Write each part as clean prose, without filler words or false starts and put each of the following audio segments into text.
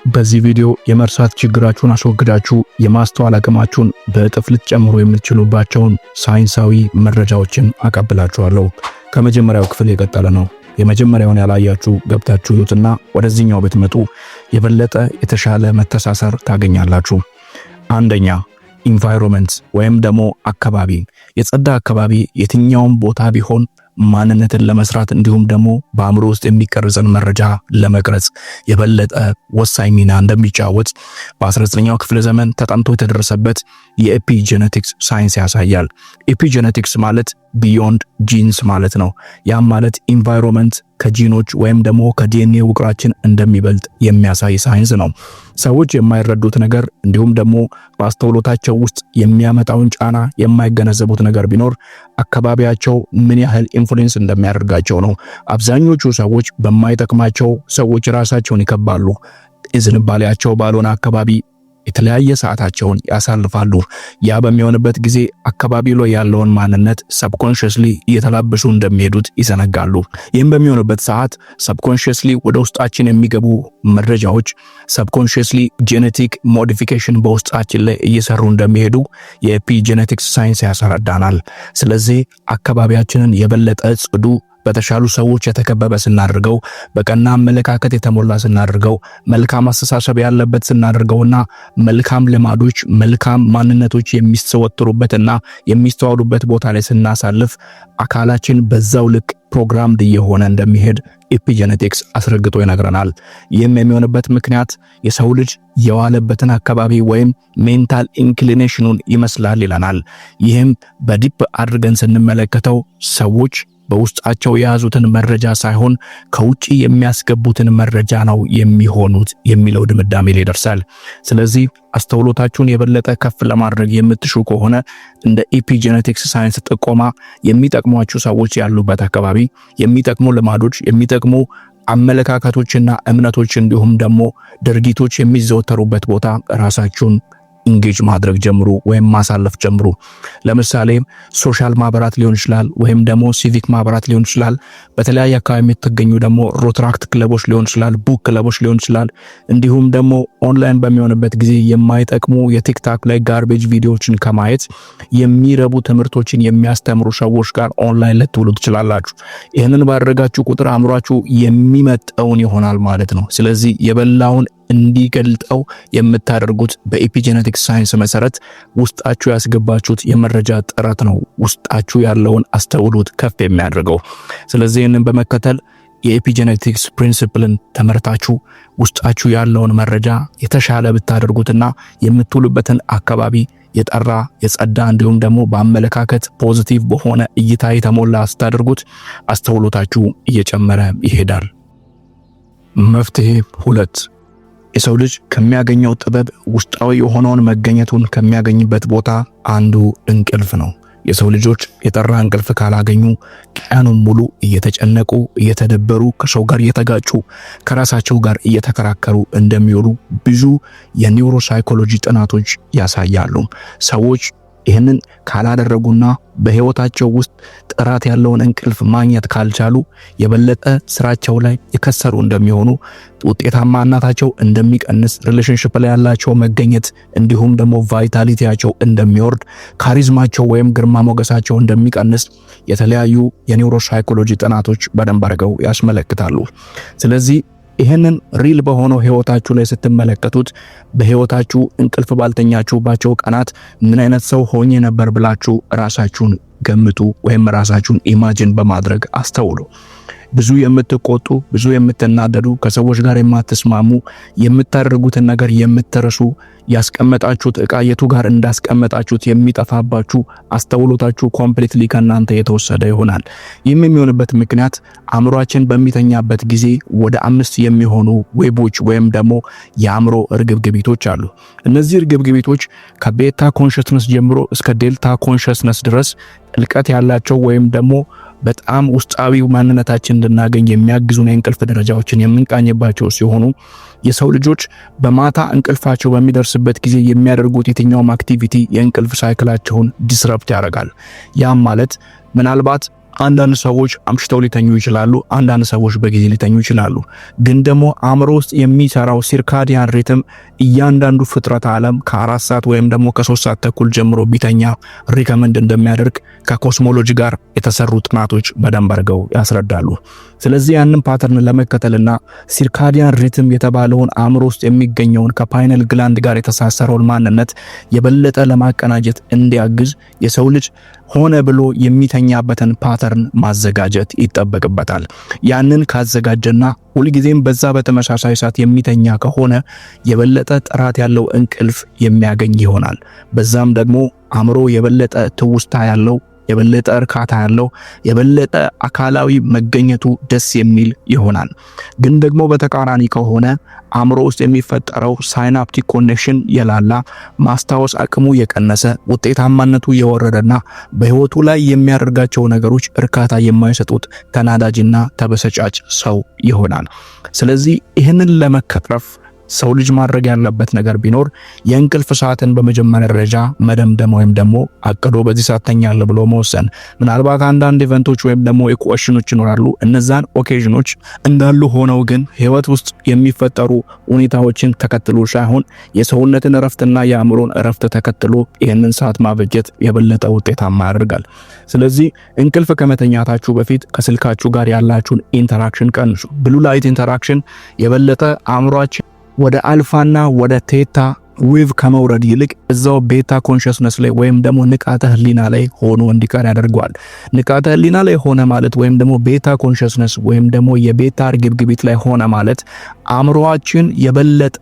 በዚህ ቪዲዮ የመርሳት ችግራችሁን አስወግዳችሁ የማስተዋል አቅማችሁን በእጥፍ ልትጨምሩ የምትችሉባቸውን ሳይንሳዊ መረጃዎችን አቀብላችኋለሁ። ከመጀመሪያው ክፍል የቀጠለ ነው። የመጀመሪያውን ያላያችሁ ገብታችሁ ይዩትና ወደዚህኛው ብትመጡ የበለጠ የተሻለ መተሳሰር ታገኛላችሁ። አንደኛ ኢንቫይሮንመንት ወይም ደግሞ አካባቢ። የጸዳ አካባቢ የትኛውም ቦታ ቢሆን ማንነትን ለመስራት እንዲሁም ደግሞ በአእምሮ ውስጥ የሚቀርጸን መረጃ ለመቅረጽ የበለጠ ወሳኝ ሚና እንደሚጫወት በ19ኛው ክፍለ ዘመን ተጠንቶ የተደረሰበት የኤፒጄኔቲክስ ሳይንስ ያሳያል። ኤፒጄኔቲክስ ማለት ቢዮንድ ጂንስ ማለት ነው። ያም ማለት ኢንቫይሮንመንት ከጂኖች ወይም ደግሞ ከዲኤንኤ ውቅራችን እንደሚበልጥ የሚያሳይ ሳይንስ ነው። ሰዎች የማይረዱት ነገር እንዲሁም ደግሞ በአስተውሎታቸው ውስጥ የሚያመጣውን ጫና የማይገነዘቡት ነገር ቢኖር አካባቢያቸው ምን ያህል ኢንፍሉዌንስ እንደሚያደርጋቸው ነው። አብዛኞቹ ሰዎች በማይጠቅማቸው ሰዎች ራሳቸውን ይከባሉ። ዝንባሌያቸው ባልሆነ አካባቢ የተለያየ ሰዓታቸውን ያሳልፋሉ። ያ በሚሆንበት ጊዜ አካባቢው ላይ ያለውን ማንነት ሰብኮንሺየስሊ እየተላበሱ እንደሚሄዱት ይዘነጋሉ። ይህም በሚሆንበት ሰዓት ሰብኮንሺየስሊ ወደ ውስጣችን የሚገቡ መረጃዎች ሰብኮንሺየስሊ ጄኔቲክ ሞዲፊኬሽን በውስጣችን ላይ እየሰሩ እንደሚሄዱ የኤፒጄኔቲክስ ሳይንስ ያስረዳናል። ስለዚህ አካባቢያችንን የበለጠ ጽዱ በተሻሉ ሰዎች የተከበበ ስናደርገው፣ በቀና አመለካከት የተሞላ ስናደርገው፣ መልካም አስተሳሰብ ያለበት ስናደርገውና መልካም ልማዶች፣ መልካም ማንነቶች የሚስተወጥሩበትና የሚስተዋሉበት ቦታ ላይ ስናሳልፍ አካላችን በዛው ልክ ፕሮግራምድ እየሆነ እንደሚሄድ ኤፒጄኔቲክስ አስረግጦ ይነግረናል። ይህም የሚሆንበት ምክንያት የሰው ልጅ የዋለበትን አካባቢ ወይም ሜንታል ኢንክሊኔሽኑን ይመስላል ይለናል። ይህም በዲፕ አድርገን ስንመለከተው ሰዎች በውስጣቸው የያዙትን መረጃ ሳይሆን ከውጪ የሚያስገቡትን መረጃ ነው የሚሆኑት የሚለው ድምዳሜ ላይ ይደርሳል። ስለዚህ አስተውሎታችሁን የበለጠ ከፍ ለማድረግ የምትሹ ከሆነ እንደ ኤፒጄኔቲክስ ሳይንስ ጥቆማ የሚጠቅሟችሁ ሰዎች ያሉበት አካባቢ የሚጠቅሙ ልማዶች፣ የሚጠቅሙ አመለካከቶችና እምነቶች እንዲሁም ደግሞ ድርጊቶች የሚዘወተሩበት ቦታ ራሳችሁን ኢንጌጅ ማድረግ ጀምሩ ወይም ማሳለፍ ጀምሩ። ለምሳሌ ሶሻል ማህበራት ሊሆን ይችላል ወይም ደግሞ ሲቪክ ማህበራት ሊሆን ይችላል። በተለያየ አካባቢ የምትገኙ ደግሞ ሮትራክት ክለቦች ሊሆን ይችላል፣ ቡክ ክለቦች ሊሆን ይችላል። እንዲሁም ደግሞ ኦንላይን በሚሆንበት ጊዜ የማይጠቅሙ የቲክታክ ላይ ጋርቤጅ ቪዲዮዎችን ከማየት የሚረቡ ትምህርቶችን የሚያስተምሩ ሰዎች ጋር ኦንላይን ልትውሉ ትችላላችሁ። ይህንን ባደረጋችሁ ቁጥር አእምሯችሁ የሚመጣውን ይሆናል ማለት ነው። ስለዚህ የበላውን እንዲገልጠው የምታደርጉት በኤፒጄኔቲክስ ሳይንስ መሰረት ውስጣችሁ ያስገባችሁት የመረጃ ጥረት ነው ውስጣችሁ ያለውን አስተውሎት ከፍ የሚያደርገው። ስለዚህ ይህንን በመከተል የኤፒጄኔቲክስ ፕሪንሲፕልን ተመርታችሁ ውስጣችሁ ያለውን መረጃ የተሻለ ብታደርጉትና የምትውሉበትን አካባቢ የጠራ የጸዳ እንዲሁም ደግሞ በአመለካከት ፖዚቲቭ በሆነ እይታ የተሞላ ስታደርጉት አስተውሎታችሁ እየጨመረ ይሄዳል። መፍትሄ 2 የሰው ልጅ ከሚያገኘው ጥበብ ውስጣዊ የሆነውን መገኘቱን ከሚያገኝበት ቦታ አንዱ እንቅልፍ ነው። የሰው ልጆች የጠራ እንቅልፍ ካላገኙ ቀኑን ሙሉ እየተጨነቁ እየተደበሩ ከሰው ጋር እየተጋጩ ከራሳቸው ጋር እየተከራከሩ እንደሚውሉ ብዙ የኒውሮ ሳይኮሎጂ ጥናቶች ያሳያሉ። ሰዎች ይህንን ካላደረጉና በህይወታቸው ውስጥ ጥራት ያለውን እንቅልፍ ማግኘት ካልቻሉ የበለጠ ስራቸው ላይ የከሰሩ እንደሚሆኑ፣ ውጤታማነታቸው እንደሚቀንስ፣ ሪሌሽንሺፕ ላይ ያላቸው መገኘት እንዲሁም ደግሞ ቫይታሊቲያቸው እንደሚወርድ፣ ካሪዝማቸው ወይም ግርማ ሞገሳቸው እንደሚቀንስ የተለያዩ የኒውሮ ሳይኮሎጂ ጥናቶች በደንብ አድርገው ያስመለክታሉ። ስለዚህ ይህንን ሪል በሆነው ህይወታችሁ ላይ ስትመለከቱት በህይወታችሁ እንቅልፍ ባልተኛችሁባቸው ቀናት ምን አይነት ሰው ሆኜ ነበር ብላችሁ ራሳችሁን ገምቱ ወይም ራሳችሁን ኢማጂን በማድረግ አስተውሉ። ብዙ የምትቆጡ፣ ብዙ የምትናደዱ፣ ከሰዎች ጋር የማትስማሙ፣ የምታደርጉትን ነገር የምትረሱ፣ ያስቀመጣችሁት ዕቃ የቱ ጋር እንዳስቀመጣችሁት የሚጠፋባችሁ፣ አስተውሎታችሁ ኮምፕሊትሊ ከናንተ የተወሰደ ይሆናል። ይህም የሚሆንበት ምክንያት አእምሮአችን በሚተኛበት ጊዜ ወደ 5 የሚሆኑ ዌቦች ወይም ደግሞ የአእምሮ እርግብግቢቶች አሉ። እነዚህ እርግብግቢቶች ከቤታ ኮንሽስነስ ጀምሮ እስከ ዴልታ ኮንሽስነስ ድረስ ጥልቀት ያላቸው ወይም ደግሞ በጣም ውስጣዊው ማንነታችን እንድናገኝ የሚያግዙን የእንቅልፍ ደረጃዎችን የምንቃኝባቸው ሲሆኑ የሰው ልጆች በማታ እንቅልፋቸው በሚደርስበት ጊዜ የሚያደርጉት የትኛውም አክቲቪቲ የእንቅልፍ ሳይክላቸውን ዲስረፕት ያደርጋል። ያም ማለት ምናልባት አንዳንድ ሰዎች አምሽተው ሊተኙ ይችላሉ፣ አንዳንድ ሰዎች በጊዜ ሊተኙ ይችላሉ። ግን ደግሞ አእምሮ ውስጥ የሚሰራው ሲርካዲያን ሪትም እያንዳንዱ ፍጥረት ዓለም ከ4 ሰዓት ወይም ደግሞ ከ3 ሰዓት ተኩል ጀምሮ ቢተኛ ሪከመንድ እንደሚያደርግ ከኮስሞሎጂ ጋር የተሰሩ ጥናቶች በደንብ አድርገው ያስረዳሉ። ስለዚህ ያንን ፓተርን ለመከተልና ሲርካዲያን ሪትም የተባለውን አእምሮ ውስጥ የሚገኘውን ከፓይነል ግላንድ ጋር የተሳሰረውን ማንነት የበለጠ ለማቀናጀት እንዲያግዝ የሰው ልጅ ሆነ ብሎ የሚተኛበትን ፓተርን ማዘጋጀት ይጠበቅበታል። ያንን ካዘጋጀና ሁልጊዜም በዛ በተመሳሳይ ሰዓት የሚተኛ ከሆነ የበለጠ ጥራት ያለው እንቅልፍ የሚያገኝ ይሆናል። በዛም ደግሞ አእምሮ የበለጠ ትውስታ ያለው፣ የበለጠ እርካታ ያለው፣ የበለጠ አካላዊ መገኘቱ ደስ የሚል ይሆናል። ግን ደግሞ በተቃራኒ ከሆነ አእምሮ ውስጥ የሚፈጠረው ሳይናፕቲክ ኮኔክሽን የላላ፣ ማስታወስ አቅሙ የቀነሰ፣ ውጤታማነቱ የወረደና በህይወቱ ላይ የሚያደርጋቸው ነገሮች እርካታ የማይሰጡት ተናዳጅና ተበሰጫጭ ሰው ይሆናል። ስለዚህ ይህንን ለመከረፍ ሰው ልጅ ማድረግ ያለበት ነገር ቢኖር የእንቅልፍ ሰዓትን በመጀመሪያ ደረጃ መደምደም ወይም ደግሞ አቅዶ በዚህ ሰዓት ተኛለሁ ብሎ መወሰን። ምናልባት አንዳንድ ኢቨንቶች ወይም ደግሞ ኦኬዥኖች ይኖራሉ። እነዛን ኦኬዥኖች እንዳሉ ሆነው ግን ህይወት ውስጥ የሚፈጠሩ ሁኔታዎችን ተከትሎ ሳይሆን የሰውነትን እረፍትና የአእምሮን እረፍት ተከትሎ ይህንን ሰዓት ማበጀት የበለጠ ውጤታማ ያደርጋል። ስለዚህ እንቅልፍ ከመተኛታችሁ በፊት ከስልካችሁ ጋር ያላችሁን ኢንተራክሽን ቀንሱ። ብሉ ላይት ኢንተራክሽን የበለጠ አእምሯችን ወደ አልፋና ወደ ቴታ ዌቭ ከመውረድ ይልቅ እዛው ቤታ ኮንሽስነስ ላይ ወይም ደግሞ ንቃተ ህሊና ላይ ሆኖ እንዲቀር ያደርገዋል። ንቃተ ህሊና ላይ ሆነ ማለት ወይም ደግሞ ቤታ ኮንሽስነስ ወይም ደግሞ የቤታ እርግብግቢት ላይ ሆነ ማለት አእምሮአችን የበለጠ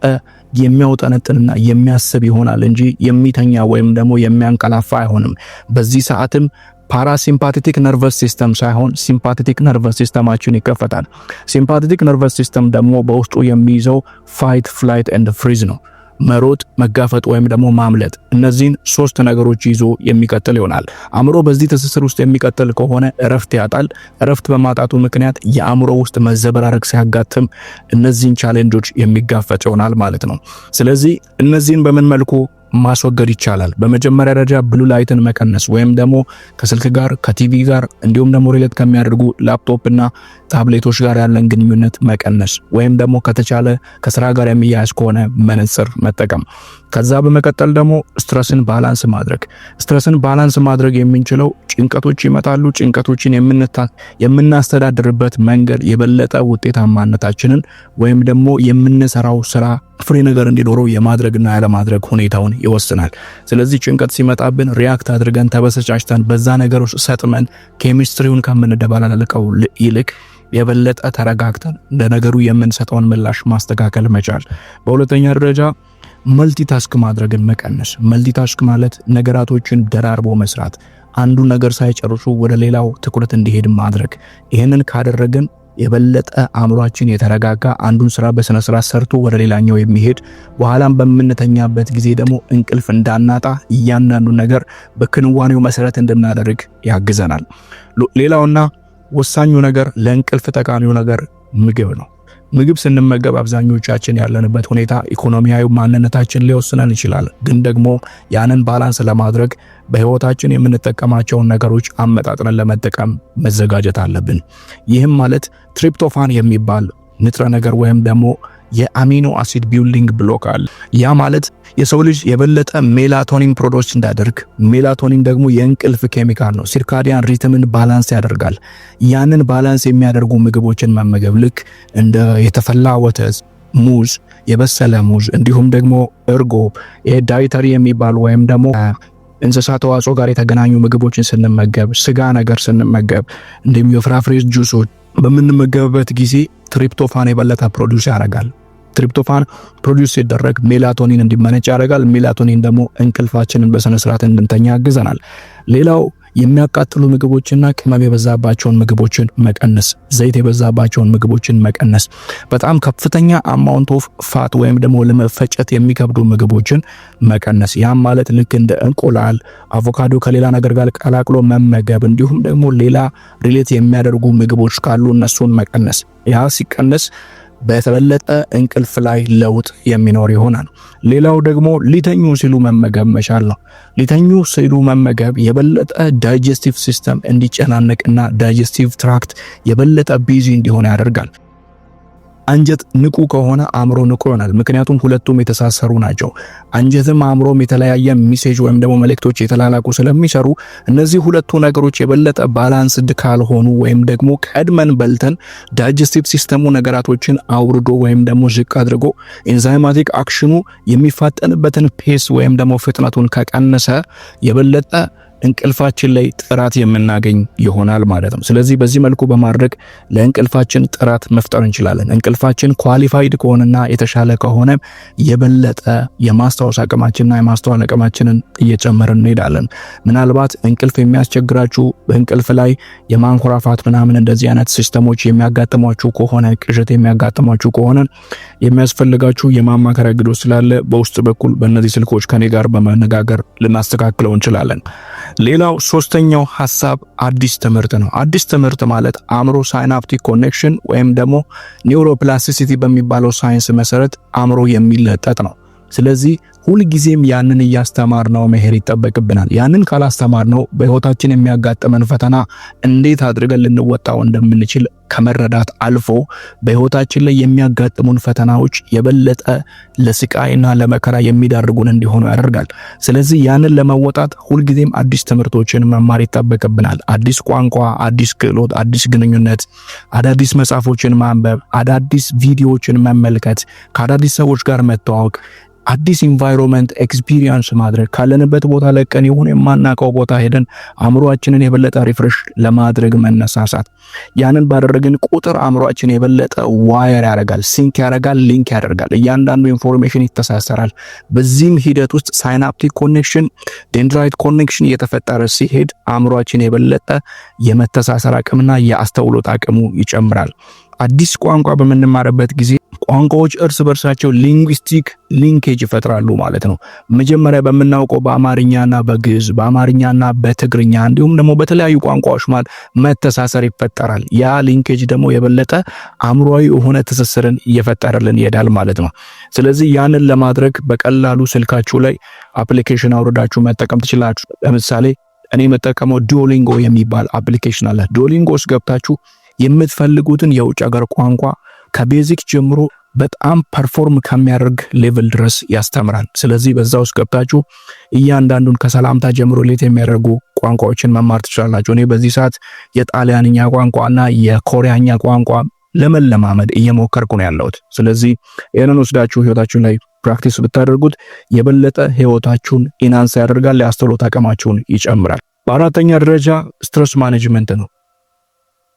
የሚያውጠነጥንና የሚያስብ ይሆናል እንጂ የሚተኛ ወይም ደግሞ የሚያንቀላፋ አይሆንም። በዚህ ሰዓትም ፓራሲምፓቲክ ነርቨስ ሲስተም ሳይሆን ሲምፓቲክ ነርቨስ ሲስተማችን ይከፈታል። ሲምፓቲክ ነርቨስ ሲስተም ደግሞ በውስጡ የሚይዘው ፋይት ፍላይት ኤንድ ፍሪዝ ነው። መሮጥ፣ መጋፈጥ ወይም ደግሞ ማምለጥ። እነዚህን 3 ነገሮች ይዞ የሚቀጥል ይሆናል። አእምሮ በዚህ ትስስር ውስጥ የሚቀጥል ከሆነ እረፍት ያጣል። እረፍት በማጣቱ ምክንያት የአእምሮ ውስጥ መዘበራረቅ ሲያጋጥም እነዚህን ቻሌንጆች የሚጋፈጥ ይሆናል ማለት ነው። ስለዚህ እነዚህን በምን መልኩ ማስወገድ ይቻላል? በመጀመሪያ ደረጃ ብሉ ላይትን መቀነስ ወይም ደግሞ ከስልክ ጋር ከቲቪ ጋር እንዲሁም ደግሞ ሪሌት ከሚያደርጉ ላፕቶፕ እና ታብሌቶች ጋር ያለን ግንኙነት መቀነስ ወይም ደግሞ ከተቻለ ከስራ ጋር የሚያያዝ ከሆነ መነጽር መጠቀም። ከዛ በመቀጠል ደግሞ ስትረስን ባላንስ ማድረግ። ስትረስን ባላንስ ማድረግ የምንችለው ጭንቀቶች ይመጣሉ። ጭንቀቶችን የምናስተዳድርበት መንገድ የበለጠ ውጤታማነታችንን ወይም ደግሞ የምንሰራው ስራ ፍሬ ነገር እንዲኖረው የማድረግና ያለማድረግ ሁኔታውን ይወስናል። ስለዚህ ጭንቀት ሲመጣብን ሪያክት አድርገን ተበሰጫጭተን በዛ ነገር ውስጥ ሰጥመን ኬሚስትሪውን ከምንደባላለቀው ይልቅ የበለጠ ተረጋግተን ለነገሩ የምንሰጠውን ምላሽ ማስተካከል መቻል። በሁለተኛ ደረጃ መልቲታስክ ማድረግን መቀነስ። መልቲታስክ ማለት ነገራቶችን ደራርቦ መስራት፣ አንዱ ነገር ሳይጨርሱ ወደ ሌላው ትኩረት እንዲሄድ ማድረግ። ይህንን ካደረግን የበለጠ አእምሯችን የተረጋጋ፣ አንዱን ስራ በስነ ስርዓት ሰርቶ ወደ ሌላኛው የሚሄድ፣ በኋላም በምንተኛበት ጊዜ ደግሞ እንቅልፍ እንዳናጣ እያንዳንዱ ነገር በክንዋኔው መሰረት እንድናደርግ ያግዘናል። ሌላውና ወሳኙ ነገር ለእንቅልፍ ጠቃሚው ነገር ምግብ ነው። ምግብ ስንመገብ አብዛኞቻችን ያለንበት ሁኔታ ኢኮኖሚያዊ ማንነታችን ሊወስነን ይችላል። ግን ደግሞ ያንን ባላንስ ለማድረግ በህይወታችን የምንጠቀማቸውን ነገሮች አመጣጥነን ለመጠቀም መዘጋጀት አለብን። ይህም ማለት ትሪፕቶፋን የሚባል ንጥረ ነገር ወይም ደግሞ የአሚኖ አሲድ ቢልዲንግ ብሎክ አለ። ያ ማለት የሰው ልጅ የበለጠ ሜላቶኒን ፕሮዲውስ እንዳደርግ፣ ሜላቶኒን ደግሞ የእንቅልፍ ኬሚካል ነው። ሲርካዲያን ሪትምን ባላንስ ያደርጋል። ያንን ባላንስ የሚያደርጉ ምግቦችን መመገብ ልክ እንደ የተፈላ ወተት፣ ሙዝ፣ የበሰለ ሙዝ እንዲሁም ደግሞ እርጎ፣ ዳይተሪ የሚባል ወይም ደግሞ እንስሳት ተዋጽኦ ጋር የተገናኙ ምግቦችን ስንመገብ፣ ስጋ ነገር ስንመገብ፣ እንዲሁም የፍራፍሬ ጁሶች በምንመገብበት ጊዜ ትሪፕቶፋን የበለጠ ፕሮዲውስ ያደርጋል። ትሪፕቶፋን ፕሮዲውስ ሲደረግ ሜላቶኒን እንዲመነጭ ያደርጋል። ሜላቶኒን ደግሞ እንቅልፋችንን በስነ ስርዓት እንድንተኛ ያግዘናል። ሌላው የሚያቃጥሉ ምግቦችና ቅመም የበዛባቸውን ምግቦችን መቀነስ፣ ዘይት የበዛባቸውን ምግቦችን መቀነስ፣ በጣም ከፍተኛ አማውንት ኦፍ ፋት ወይም ደግሞ ለመፈጨት የሚከብዱ ምግቦችን መቀነስ። ያም ማለት ልክ እንደ እንቁላል፣ አቮካዶ ከሌላ ነገር ጋር ቀላቅሎ መመገብ እንዲሁም ደግሞ ሌላ ሪሌት የሚያደርጉ ምግቦች ካሉ እነሱን መቀነስ። ያ ሲቀነስ በተበለጠ እንቅልፍ ላይ ለውጥ የሚኖር ይሆናል። ሌላው ደግሞ ሊተኙ ሲሉ መመገብ መቻል ነው። ሊተኙ ሲሉ መመገብ የበለጠ ዳይጀስቲቭ ሲስተም እንዲጨናነቅና ዳይጀስቲቭ ትራክት የበለጠ ቢዚ እንዲሆን ያደርጋል። አንጀት ንቁ ከሆነ አእምሮ ንቁ ይሆናል። ምክንያቱም ሁለቱም የተሳሰሩ ናቸው። አንጀትም አእምሮም የተለያየ ሜሴጅ ወይም ደግሞ መልእክቶች የተላላኩ ስለሚሰሩ እነዚህ ሁለቱ ነገሮች የበለጠ ባላንስድ ካልሆኑ ወይም ደግሞ ቀድመን በልተን ዳይጀስቲቭ ሲስተሙ ነገራቶችን አውርዶ ወይም ደግሞ ዝቅ አድርጎ ኤንዛይማቲክ አክሽኑ የሚፋጠንበትን ፔስ ወይም ደግሞ ፍጥነቱን ከቀነሰ የበለጠ እንቅልፋችን ላይ ጥራት የምናገኝ ይሆናል ማለት ነው። ስለዚህ በዚህ መልኩ በማድረግ ለእንቅልፋችን ጥራት መፍጠር እንችላለን። እንቅልፋችን ኳሊፋይድ ከሆነና የተሻለ ከሆነ የበለጠ የማስታወስ አቅማችንና የማስተዋል አቅማችንን እየጨመርን እንሄዳለን። ምናልባት እንቅልፍ የሚያስቸግራችሁ በእንቅልፍ ላይ የማንኮራፋት ምናምን እንደዚህ አይነት ሲስተሞች የሚያጋጥሟችሁ ከሆነ ቅዠት የሚያጋጥሟችሁ ከሆነ የሚያስፈልጋችሁ የማማከር አገልግሎት ስላለ በውስጥ በኩል በእነዚህ ስልኮች ከኔ ጋር በመነጋገር ልናስተካክለው እንችላለን። ሌላው ሶስተኛው ሐሳብ አዲስ ትምህርት ነው። አዲስ ትምህርት ማለት አእምሮ ሳይናፕቲክ ኮኔክሽን ወይም ደግሞ ኒውሮፕላስቲሲቲ በሚባለው ሳይንስ መሰረት አእምሮ የሚለጠጥ ነው። ስለዚህ ሁልጊዜም ያንን እያስተማርነው መሄድ ይጠበቅብናል። ያንን ካላስተማርነው በህይወታችን የሚያጋጥመን ፈተና እንዴት አድርገን ልንወጣው እንደምንችል ከመረዳት አልፎ በህይወታችን ላይ የሚያጋጥሙን ፈተናዎች የበለጠ ለስቃይና ለመከራ የሚዳርጉን እንዲሆኑ ያደርጋል። ስለዚህ ያንን ለመወጣት ሁልጊዜም አዲስ ትምህርቶችን መማር ይጠበቅብናል። አዲስ ቋንቋ፣ አዲስ ክህሎት፣ አዲስ ግንኙነት፣ አዳዲስ መጽሐፎችን ማንበብ፣ አዳዲስ ቪዲዮዎችን መመልከት፣ ከአዳዲስ ሰዎች ጋር መተዋወቅ፣ አዲስ ኢንቫይሮንመንት ኤክስፒሪየንስ ማድረግ፣ ካለንበት ቦታ ለቀን የሆነ የማናውቀው ቦታ ሄደን አእምሮአችንን የበለጠ ሪፍሬሽ ለማድረግ መነሳሳት። ያንን ባደረግን ቁጥር አእምሮአችን የበለጠ ዋየር ያደርጋል፣ ሲንክ ያደርጋል፣ ሊንክ ያደርጋል። እያንዳንዱ ኢንፎርሜሽን ይተሳሰራል። በዚህም ሂደት ውስጥ ሳይናፕቲክ ኮኔክሽን፣ ዴንድራይት ኮኔክሽን እየተፈጠረ ሲሄድ አእምሮአችን የበለጠ የመተሳሰር አቅምና የአስተውሎት አቅሙ ይጨምራል። አዲስ ቋንቋ በምንማርበት ጊዜ ቋንቋዎች እርስ በርሳቸው ሊንግዊስቲክ ሊንኬጅ ይፈጥራሉ ማለት ነው። መጀመሪያ በምናውቀው በአማርኛና በግዕዝ፣ በአማርኛና በትግርኛ እንዲሁም ደግሞ በተለያዩ ቋንቋዎች ማለት መተሳሰር ይፈጠራል። ያ ሊንኬጅ ደግሞ የበለጠ አእምሮአዊ የሆነ ትስስርን እየፈጠረልን ይሄዳል ማለት ነው። ስለዚህ ያንን ለማድረግ በቀላሉ ስልካችሁ ላይ አፕሊኬሽን አውርዳችሁ መጠቀም ትችላላችሁ። ለምሳሌ እኔ የምጠቀመው ዱኦሊንጎ የሚባል አፕሊኬሽን አለ። ዱኦሊንጎ ውስጥ ገብታችሁ የምትፈልጉትን የውጭ ሀገር ቋንቋ ከቤዚክ ጀምሮ በጣም ፐርፎርም ከሚያደርግ ሌቭል ድረስ ያስተምራል። ስለዚህ በዛ ውስጥ ገብታችሁ እያንዳንዱን ከሰላምታ ጀምሮ ሌት የሚያደርጉ ቋንቋዎችን መማር ትችላላችሁ። እኔ በዚህ ሰዓት የጣሊያንኛ ቋንቋና የኮሪያኛ ቋንቋ ለመለማመድ እየሞከርኩ ነው ያለሁት። ስለዚህ ይሄንን ወስዳችሁ ህይወታችሁ ላይ ፕራክቲስ ብታደርጉት የበለጠ ህይወታችሁን ኢናንስ ያደርጋል፣ የአስተውሎት አቅማችሁን ይጨምራል። በአራተኛ ደረጃ ስትረስ ማኔጅመንት ነው።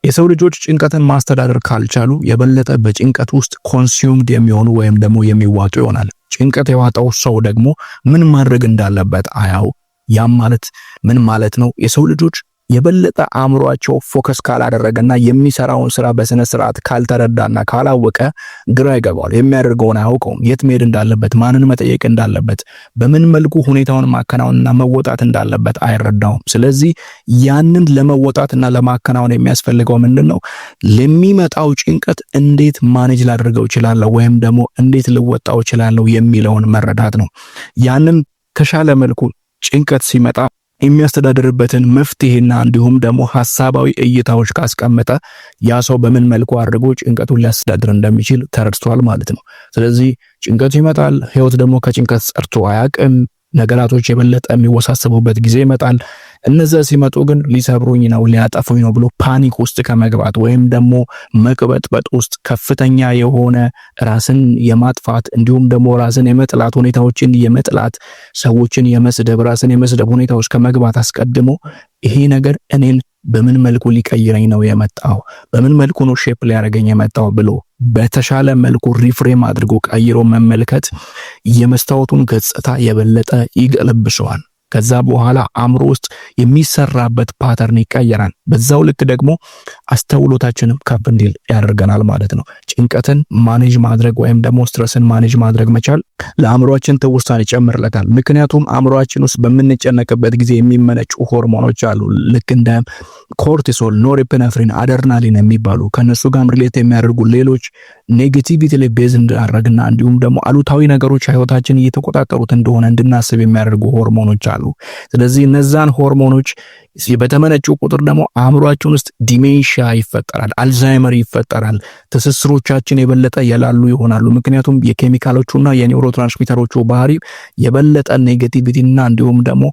የሰው ልጆች ጭንቀትን ማስተዳደር ካልቻሉ የበለጠ በጭንቀት ውስጥ ኮንሱምድ የሚሆኑ ወይም ደግሞ የሚዋጡ ይሆናል። ጭንቀት የዋጠው ሰው ደግሞ ምን ማድረግ እንዳለበት አያው። ያም ማለት ምን ማለት ነው? የሰው ልጆች የበለጠ አእምሮአቸው ፎከስ ካላደረገና የሚሰራውን ስራ በስነ ስርዓት ካልተረዳና ካላወቀ ግራ ይገባዋል። የሚያደርገውን አያውቀውም። የት መሄድ እንዳለበት፣ ማንን መጠየቅ እንዳለበት፣ በምን መልኩ ሁኔታውን ማከናወንና መወጣት እንዳለበት አይረዳውም። ስለዚህ ያንን ለመወጣትና ለማከናወን የሚያስፈልገው ምንድነው? ለሚመጣው ጭንቀት እንዴት ማኔጅ ላደርገው እችላለሁ ወይም ደግሞ እንዴት ልወጣው እችላለሁ የሚለውን መረዳት ነው። ያንን ከሻለ መልኩ ጭንቀት ሲመጣ የሚያስተዳድርበትን መፍትሄና እንዲሁም ደግሞ ሐሳባዊ እይታዎች ካስቀመጠ ያ ሰው በምን መልኩ አድርጎ ጭንቀቱን ሊያስተዳድር እንደሚችል ተረድቷል ማለት ነው። ስለዚህ ጭንቀት ይመጣል። ህይወት ደግሞ ከጭንቀት ጸርቶ አያውቅም። ነገራቶች የበለጠ የሚወሳሰቡበት ጊዜ ይመጣል። እነዛ ሲመጡ ግን ሊሰብሩኝ ነው፣ ሊያጠፉኝ ነው ብሎ ፓኒክ ውስጥ ከመግባት ወይም ደግሞ መቅበጥበጥ ውስጥ ከፍተኛ የሆነ ራስን የማጥፋት እንዲሁም ደግሞ ራስን የመጥላት ሁኔታዎችን የመጥላት ሰዎችን የመስደብ ራስን የመስደብ ሁኔታዎች ከመግባት አስቀድሞ ይሄ ነገር እኔን በምን መልኩ ሊቀይረኝ ነው የመጣው፣ በምን መልኩ ነው ሼፕ ሊያደርገኝ የመጣው ብሎ በተሻለ መልኩ ሪፍሬም አድርጎ ቀይሮ መመልከት የመስታወቱን ገጽታ የበለጠ ይገለብሰዋል። ከዛ በኋላ አእምሮ ውስጥ የሚሰራበት ፓተርን ይቀየራል። በዛው ልክ ደግሞ አስተውሎታችንም ከፍ እንዲል ያደርገናል ማለት ነው። ጭንቀትን ማኔጅ ማድረግ ወይም ደግሞ ስትረስን ማኔጅ ማድረግ መቻል ለአእምሮአችን ትውስታን ይጨምርለታል። ምክንያቱም አእምሮአችን ውስጥ በምንጨነቅበት ጊዜ የሚመነጩ ሆርሞኖች አሉ። ልክ እንደ ኮርቲሶል፣ ኖሬፒኔፍሪን፣ አድሬናሊን የሚባሉ ከነሱ ጋር ሪሌት የሚያደርጉ ሌሎች ኔጌቲቪቲ ላይ ቤዝ እንዳደረግና እንዲሁም ደግሞ አሉታዊ ነገሮች ህይወታችን እየተቆጣጠሩት እንደሆነ እንድናስብ የሚያደርጉ ሆርሞኖች አሉ። ስለዚህ እነዛን ሆርሞኖች በተመነጩ ቁጥር ደግሞ አእምሯችን ውስጥ ዲሜንሺያ ይፈጠራል፣ አልዛይመር ይፈጠራል። ትስስሮቻችን የበለጠ የላሉ ይሆናሉ። ምክንያቱም የኬሚካሎቹና የኒውሮትራንስሚተሮቹ ባህሪ የበለጠ ኔጌቲቪቲና እንዲሁም ደግሞ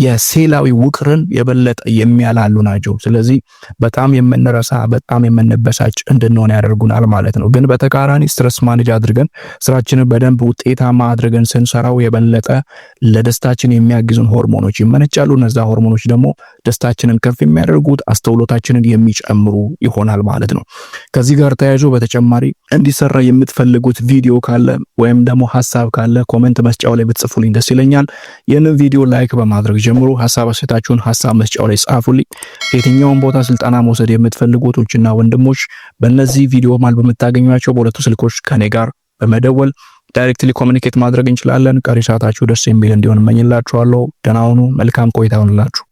የሴላዊ ውቅርን የበለጠ የሚያላሉ ናቸው። ስለዚህ በጣም የምንረሳ በጣም የምንበሳጭ እንድንሆን ያደርጉናል ማለት ነው። ግን በተቃራኒ ስትረስ ማኔጅ አድርገን ስራችንን በደንብ ውጤታማ አድርገን ስንሰራው የበለጠ ለደስታችን የሚያግዙን ሆርሞኖች ይመነጫሉ። እነዛ ሆርሞኖች ደግሞ ደስታችንን ከፍ የሚያደርጉት አስተውሎታችንን የሚጨምሩ ይሆናል ማለት ነው። ከዚህ ጋር ተያይዞ በተጨማሪ እንዲሰራ የምትፈልጉት ቪዲዮ ካለ ወይም ደግሞ ሀሳብ ካለ ኮሜንት መስጫው ላይ ብትጽፉልኝ ደስ ይለኛል። ይህንን ቪዲዮ ላይክ በማድረግ ጀምሩ። ሀሳብ አስተያየታችሁን ሀሳብ መስጫው ላይ ጻፉልኝ። የትኛውን ቦታ ስልጠና መውሰድ የምትፈልጉቶችና ወንድሞች በእነዚህ ቪዲዮ ማል በመታገኟቸው በሁለቱ ስልኮች ከኔ ጋር በመደወል ዳይሬክትሊ ኮሙኒኬት ማድረግ እንችላለን። ቀሪ ሰዓታችሁ ደስ የሚል እንዲሆን እመኝላችኋለሁ። ደህና ሁኑ። መልካም ቆይታ ይሁንላችሁ።